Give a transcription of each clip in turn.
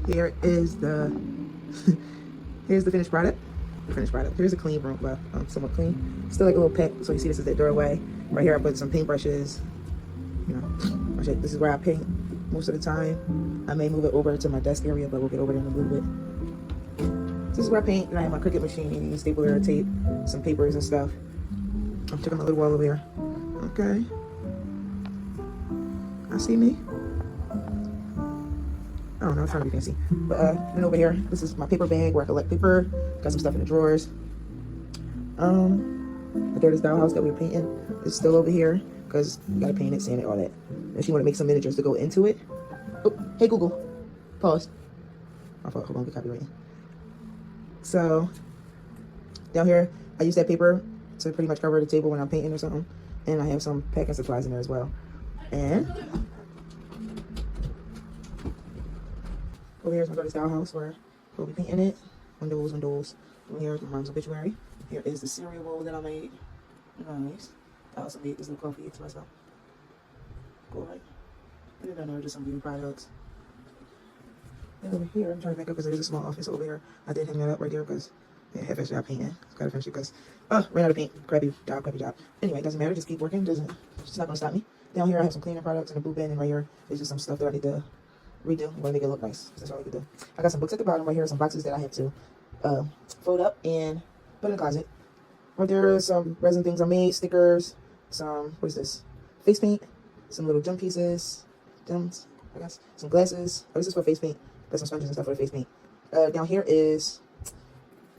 Here is the here's the finished product. Here's a clean room, well, somewhat clean. Still like a little pet. So you see, this is the doorway. Right here, I put some paintbrushes. You know, this is where I paint most of the time. I may move it over to my desk area, but we'll get over there in a little bit. This is where I paint, and I have my Cricut machine, stapler, tape, some papers and stuff. I'm checking my little wall over here. Okay. I see me. I don't know, it's trying to be fancy. But then over here, this is my paper bag where I collect paper. Got some stuff in the drawers. The dirty dollhouse that we were painting is still over here because you gotta paint it, sand it, all that. And she wanna make some miniatures to go into it. Oh, hey Google, pause. I thought, hold on, we copywriting. So down here, I use that paper to pretty much cover the table when I'm painting or something. And I have some packing supplies in there as well. And over here is my daughter's dollhouse where we'll be painting it. Windows. Over here is my mom's obituary. Here is the cereal bowl that I made. Nice. I also made this little coffee espresso. Cool, right? And then down there are just some beauty products. And over here, I'm trying to back up because there's a small office over here. I did hang that up right there because I have extra job painting. Gotta finish it because ran out of paint. Crappy job. Anyway, it doesn't matter. Just keep working. It's not gonna stop me. Down here, I have some cleaning products in a blue bin, and right here is just some stuff that I need to redo. I'm gonna make it look nice. That's all I can do. I got some books at the bottom right here. Some boxes that I have to fold up and put in the closet. Right there are some resin things I made. Stickers. Some what is this? Face paint. Some little gem pieces. Gems, I guess. Some glasses. Oh, this is for face paint. Got some sponges and stuff for the face paint. Down here is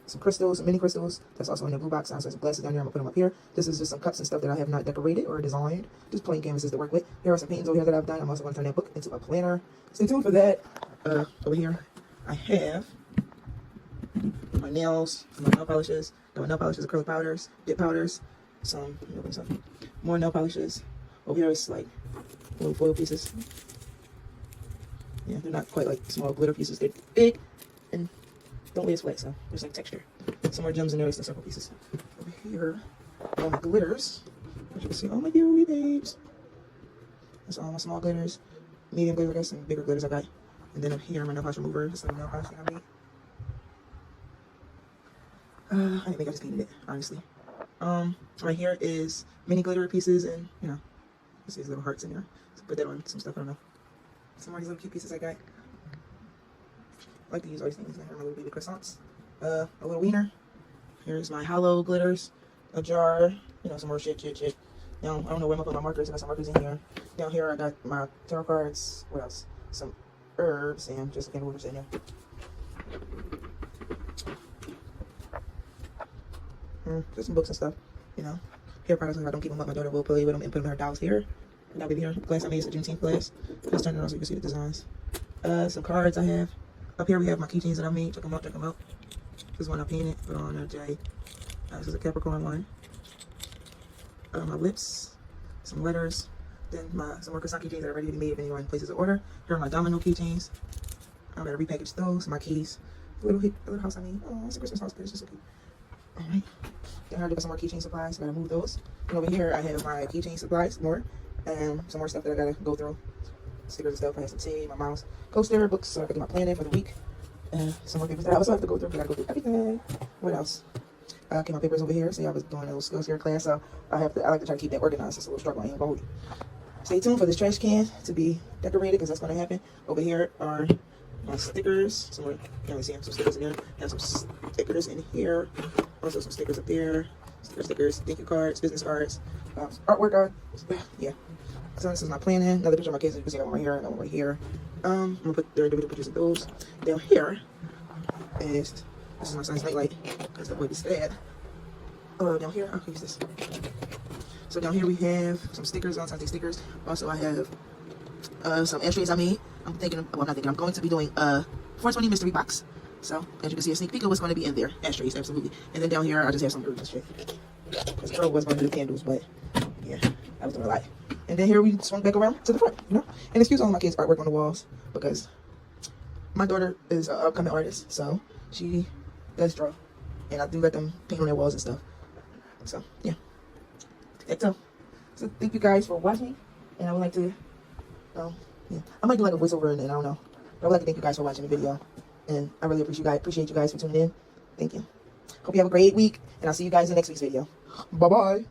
some crystals, some mini crystals. That's also in the blue box. I also have some glasses down here. I'm gonna put them up here. This is just some cups and stuff that I have not decorated or designed. Just plain canvases to work with. Here are some paintings over here that I've done. I'm also gonna turn that book into a planner. Stay tuned for that. Over here, I have my nails, my nail polishes. Got my nail polishes, acrylic powders, dip powders, some more nail polishes. Over here is like little foil pieces. Yeah, they're not quite like small glitter pieces. They're big and don't lay as flat, so there's like texture. Some more gems in there, it's the circle pieces. Over here, all my glitters. As you can see, all my dear wee babes. That's all my small glitters. Medium glitter, I got some bigger glitters I got. And then up here, my nail polish remover. Just like nail polish that I made. I didn't think I just painted it, honestly. Right here is mini glitter pieces, and you know, there's these little hearts in here. So put that on some stuff, I don't know. Some more of these little cute pieces I got. I like to use all these things in here, my little baby croissants. A little wiener. Here's my hollow glitters. A jar, you know, some more shit. Now, I don't know where I'm gonna put my markers. I got some markers in here. Down here, I got my tarot cards. What else? Some herbs, and just looking at what's in there. Just some books and stuff, you know. Hair products, if I don't keep them up, my daughter will play with them and put them in her doll's hair. That'll be here. Glass I made is a Juneteenth glass. Just turn it on so you can see the designs. Some cards I have. Up here we have my keychains that I made. Check them out, check them out. This one I painted, put on a J. This is a Capricorn one. My lips, some letters, then some more croissant keychains that are ready to be made if anyone places an order. Here are my domino keychains. I'm gonna repackage those. My keys. The little house I made. Oh, it's a Christmas house, but it's just so cute. Alright. Then I got some more keychain supplies. Gotta move those. And over here I have my keychain supplies, more. And some more stuff that I gotta go through. Stickers and stuff. I have some tea, my mouse, coaster, books, so I can do my planning for the week. And some more papers that I also have to go through. I gotta go through everything. What else? I keep my papers over here. See, I was doing a little skills here class, so I like to try to keep that organized. It's a little struggle. I ain't gonna hold you. Stay tuned for this trash can to be decorated because that's gonna happen. Over here are my stickers. Somewhere you can't really see them. Some stickers in there. I have some stickers in here. Also some stickers up there. Stickers, thank you cards, business cards, artwork art. Yeah. So this is my planning. Another picture of my kids. You can see that one right here and that one right here. I'm gonna put their individual pictures of those. Down here is this is my son's nightlight because that boy is sad. Down here, I'll use this. So down here we have some stickers on Sunday stickers. Also I have some ashtrays I made. I'm going to be doing 420 mystery box. So as you can see, a sneak peek of what's going to be in there. Ashtrays, absolutely. And then down here I just have some herbs and shit. Because Pro was going to do candles, but yeah, I was doing a lot. And then here we swung back around to the front, you know. And excuse all of my kids' artwork on the walls because my daughter is an upcoming artist, so she does draw, and I do let them paint on their walls and stuff. So yeah, that's all. So thank you guys for watching, and I would like to, yeah, I might do like a voiceover and I don't know. But I would like to thank you guys for watching the video, and I really appreciate you guys for tuning in. Thank you. Hope you have a great week, and I'll see you guys in next week's video. Bye bye.